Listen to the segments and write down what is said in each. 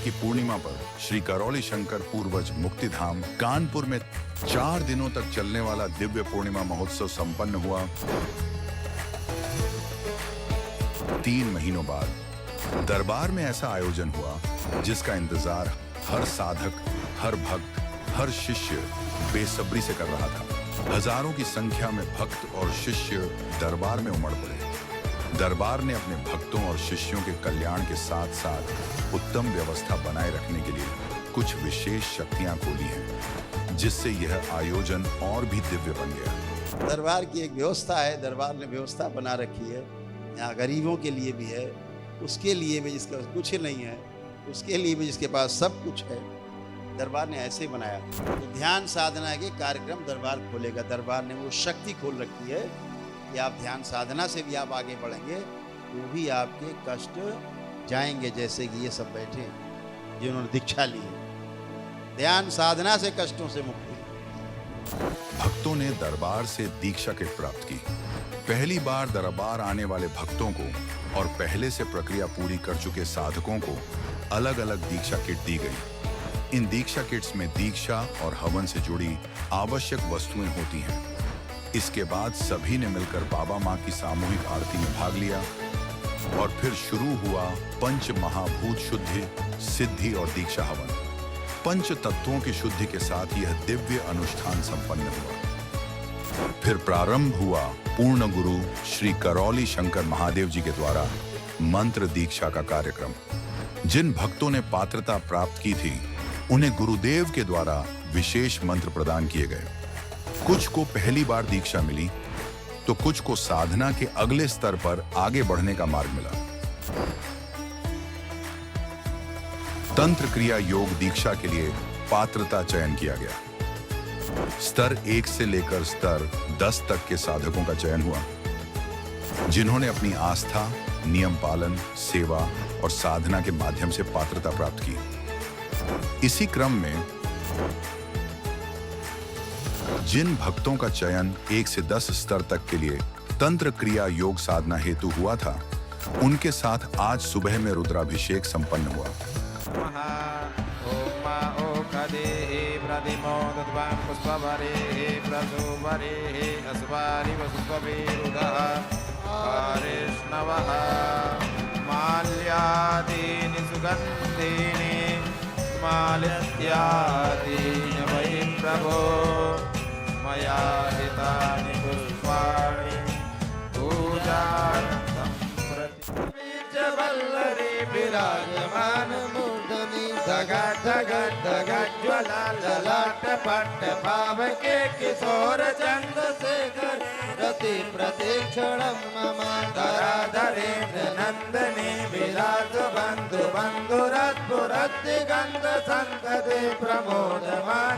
की पूर्णिमा पर श्री करौली शंकर पूर्वज मुक्तिधाम कानपुर में 4 दिनों तक चलने वाला दिव्य पूर्णिमा महोत्सव संपन्न हुआ। 3 महीनों बाद दरबार में ऐसा आयोजन हुआ जिसका इंतजार हर साधक, हर भक्त, हर शिष्य बेसब्री से कर रहा था। हजारों की संख्या में भक्त और शिष्य दरबार में उमड़ पड़े। दरबार ने अपने भक्तों और शिष्यों के कल्याण के साथ साथ उत्तम व्यवस्था बनाए रखने के लिए कुछ विशेष शक्तियां खोली हैं, जिससे यह आयोजन और भी दिव्य बन गया। दरबार की एक व्यवस्था है, दरबार ने व्यवस्था बना रखी है। यहाँ गरीबों के लिए भी है, उसके लिए भी जिसके पास कुछ नहीं है, उसके लिए भी जिसके पास सब कुछ है। दरबार ने ऐसे बनाया। तो ध्यान साधना के कार्यक्रम दरबार खोलेगा। दरबार ने वो शक्ति खोल रखी है कि आप ध्यान साधना से भी आप आगे बढ़ेंगे तो भी आपके कष्ट जाएंगे। जैसे कि ये सब बैठे जिन्होंने दीक्षा ली है, ध्यान साधना से कष्टों से मुक्ति। भक्तों ने दरबार से दीक्षा किट प्राप्त की। पहली बार दरबार आने वाले भक्तों को और पहले से प्रक्रिया पूरी कर चुके साधकों को अलग अलग दीक्षा किट दी गई। इन दीक्षा किट्स में दीक्षा और हवन से जुड़ी आवश्यक वस्तुएं होती हैं। इसके बाद सभी ने मिलकर बाबा मां की सामूहिक आरती में भाग लिया और फिर शुरू हुआ पंच महाभूत शुद्धि, सिद्धि और दीक्षा हवन। पंच तत्वों की शुद्धि के साथ यह दिव्य अनुष्ठान संपन्न हुआ। फिर प्रारंभ हुआ पूर्ण गुरु श्री करौली शंकर महादेव जी के द्वारा मंत्र दीक्षा का कार्यक्रम। जिन भक्तों ने पात्रता प्राप्त की थी, उन्हें गुरुदेव के द्वारा विशेष मंत्र प्रदान किए गए। कुछ को पहली बार दीक्षा मिली तो कुछ को साधना के अगले स्तर पर आगे बढ़ने का मार्ग मिला। तंत्र क्रिया योग दीक्षा के लिए पात्रता चयन किया गया। स्तर 1 से लेकर स्तर 10 तक के साधकों का चयन हुआ, जिन्होंने अपनी आस्था, नियम पालन, सेवा और साधना के माध्यम से पात्रता प्राप्त की। इसी क्रम में जिन भक्तों का चयन 1 से 10 स्तर तक के लिए तंत्र क्रिया योग साधना हेतु हुआ था, उनके साथ आज सुबह में रुद्राभिषेक संपन्न हुआ। प्रभो मया हितानि पुष्पाणि पूजार्थं वल्लरी विराजमान मूर्धनि धगट धगट धगट ज्वला ललाट पट्ट भाव के किशोर चंद्रशेखर रति प्रतीक्षणं मम धराधरेन्द्र नंदने विराज बंधु बंधुरत्पुरत्तिगंध संतते प्रमोदमान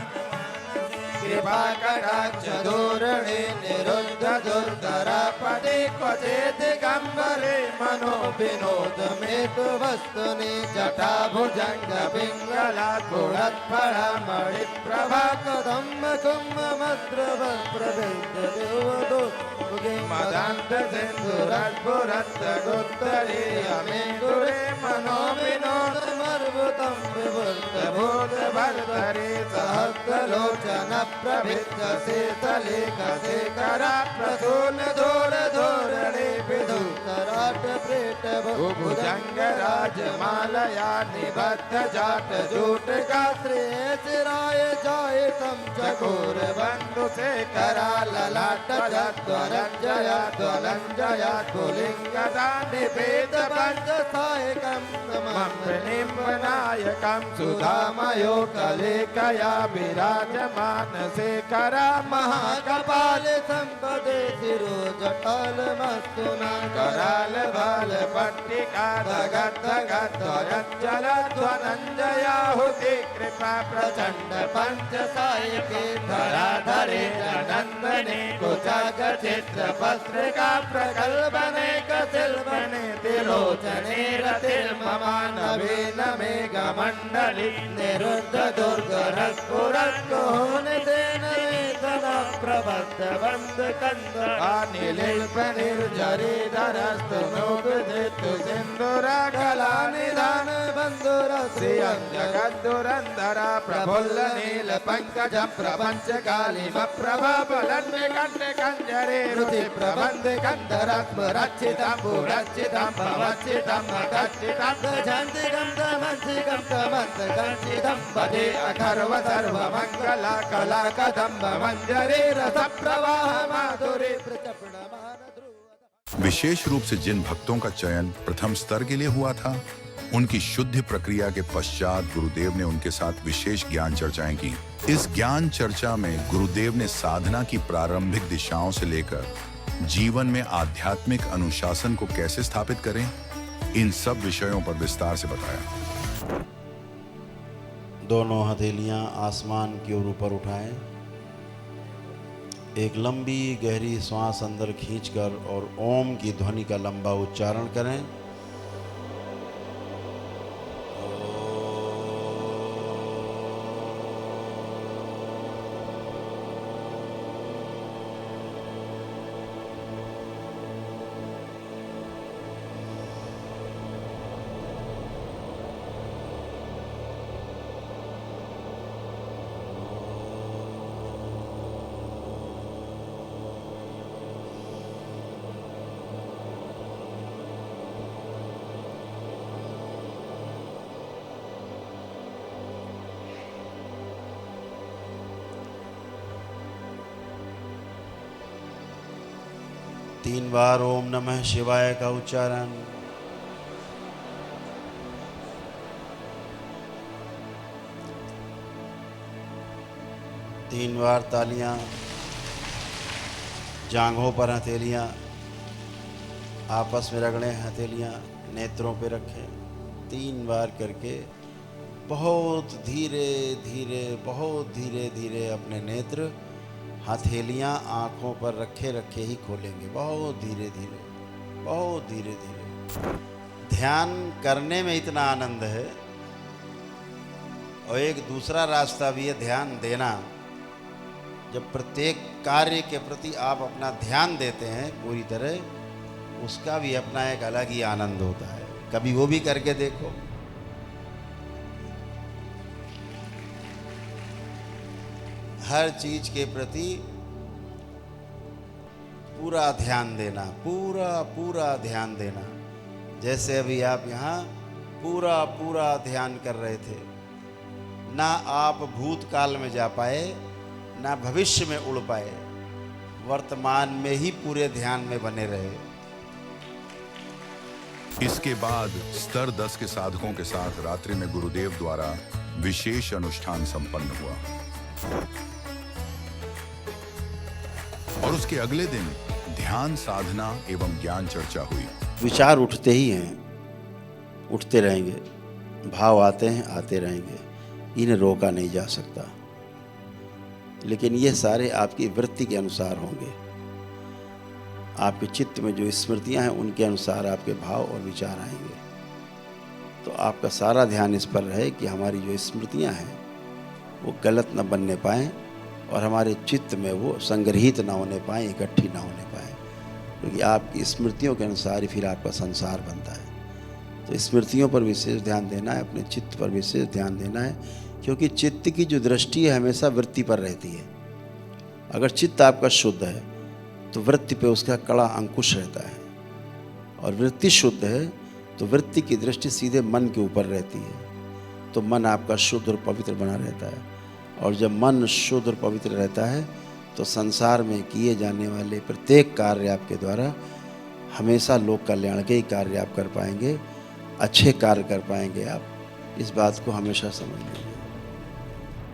कृपा कटाक्ष धोरणे निरुद्ध दुर्धरा पदे क्वचे दिगंबरे मनो विनोद में तु वस्तुनि जटा भुजंग पिंगला गुणत्फल मणि प्रभा कदम्ब कुंभ मद्रव प्रभेद देवदो मदांत सिंधुरद्भुरत् गोत्तरे अमें गुरे मनो विनोद मर्वतम विवर्त भूत भर्तरे सहस्रलोचन प्रभित शेषलेख शेखरा प्रसून धोर धोरणे विधुतराट प्रेट भुजंग राजमालया निबद्ध जाट जूट का श्रेय चिराय जाय तम चकोर बंधु शेखरा ललाट ज्वलंजया ज्वलंजया कुलिंगदा निवेद पंच सायकम निम्बनायकम सुधामयो कलेकया विराजमान शेखरा महाकपाल संपदे शिरो जटाल मस्तुना कराल बाल पट्टिका धगत धगत ध्वरंजल ध्वनंजया हुति कृपा प्रचंड पंच सायके धराधरे नंदने कुचग चित्र पत्रिका प्रकल्पने कसिल्बने तिलोचने रतिर्ममान नवीन मेघ मंडली निरुद्ध दुर्ग रत्पुरत्कोन सेन वेदना प्रबद्ध बंद कंद अनिलिल्प निर्जरी धरस्तु नोग जितु सिंध बंधुरा कला निधान बंधुरा श्रियं जगद्दुरंधरा प्रफुल्ल नील पंकज प्रपंच कालिम प्रभाबलं विकण्ठ कंजरे रुचि प्रबंध कंधरत्म रक्षितं पुरक्षितं भवक्षितं मकक्षितं गजन्तिकं तमन्तिकं तमन्तकक्षितं भजे अखर्व सर्व मंगला कला कदम्ब मंजरे रस प्रवाह माधुरी प्रचपणमान ध्रुव। विशेष रूप से जिन भक्तों का चयन प्रथम स्तर के लिए हुआ था, उनकी शुद्धि प्रक्रिया के पश्चात गुरुदेव ने उनके साथ विशेष ज्ञान चर्चाएं की। इस ज्ञान चर्चा में गुरुदेव ने साधना की प्रारंभिक दिशाओं से लेकर जीवन में आध्यात्मिक अनुशासन को कैसे स्थापित करें, इन सब विषयों पर विस्तार से बताया। दोनों हथेलियां आसमान की ओर ऊपर उठाएं। एक लंबी गहरी श्वास अंदर खींचकर और ओम की ध्वनि का लंबा उच्चारण करें। तीन बार ओम नमः शिवाय का उच्चारण। तीन बार तालियां। जांघों पर हथेलियां आपस में रगड़ें, हथेलियां नेत्रों पे रखें। तीन बार करके बहुत धीरे धीरे, बहुत धीरे धीरे अपने नेत्र हथेलियां आँखों पर रखे रखे ही खोलेंगे। बहुत धीरे धीरे, बहुत धीरे धीरे। ध्यान करने में इतना आनंद है, और एक दूसरा रास्ता भी है ध्यान देना। जब प्रत्येक कार्य के प्रति आप अपना ध्यान देते हैं पूरी तरह, उसका भी अपना एक अलग ही आनंद होता है। कभी वो भी करके देखो। हर चीज के प्रति पूरा ध्यान देना, पूरा पूरा ध्यान देना। जैसे अभी आप यहाँ पूरा पूरा ध्यान कर रहे थे। ना आप भूतकाल में जा पाए, ना भविष्य में उड़ पाए, वर्तमान में ही पूरे ध्यान में बने रहे। इसके बाद स्तर 10 के साधकों के साथ रात्रि में गुरुदेव द्वारा विशेष अनुष्ठान संपन्न हुआ, और उसके अगले दिन ध्यान साधना एवं ज्ञान चर्चा हुई। विचार उठते ही हैं, उठते रहेंगे। भाव आते हैं, आते रहेंगे। इन्हें रोका नहीं जा सकता, लेकिन ये सारे आपकी वृत्ति के अनुसार होंगे। आपके चित्त में जो स्मृतियां हैं उनके अनुसार आपके भाव और विचार आएंगे। तो आपका सारा ध्यान इस पर रहे कि हमारी जो स्मृतियां हैं वो गलत न बनने पाएँ, और हमारे चित्त में वो संग्रहित ना होने पाएँ, इकट्ठी ना होने पाएँ, क्योंकि आपकी स्मृतियों के अनुसार ही फिर आपका संसार बनता है। तो स्मृतियों पर विशेष ध्यान देना है, अपने चित्त पर विशेष ध्यान देना है, क्योंकि चित्त की जो दृष्टि है हमेशा वृत्ति पर रहती है। अगर चित्त आपका शुद्ध है तो वृत्ति पे उसका कड़ा अंकुश रहता है, और वृत्ति शुद्ध है तो वृत्ति की दृष्टि सीधे मन के ऊपर रहती है। तो मन आपका शुद्ध और पवित्र बना रहता है, और जब मन शुद्ध और पवित्र रहता है तो संसार में किए जाने वाले प्रत्येक कार्य आपके द्वारा हमेशा लोक कल्याण के ही कार्य आप कर पाएंगे, अच्छे कार्य कर पाएंगे आप। इस बात को हमेशा समझ लीजिए।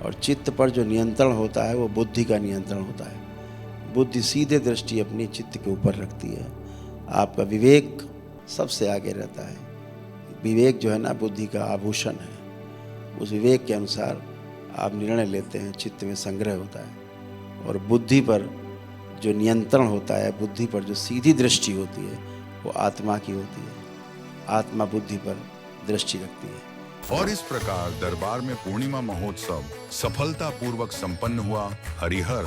और चित्त पर जो नियंत्रण होता है वो बुद्धि का नियंत्रण होता है। बुद्धि सीधे दृष्टि अपनी चित्त के ऊपर रखती है। आपका विवेक सबसे आगे रहता है। विवेक जो है ना, बुद्धि का आभूषण है। उस विवेक के अनुसार आप निर्णय लेते हैं, चित्त में संग्रह होता है। और बुद्धि पर जो नियंत्रण होता है, बुद्धि पर जो सीधी दृष्टि होती है, वो आत्मा की होती है। आत्मा बुद्धि पर दृष्टि रखती है। और इस प्रकार दरबार में पूर्णिमा महोत्सव सफलतापूर्वक संपन्न हुआ। हरिहर।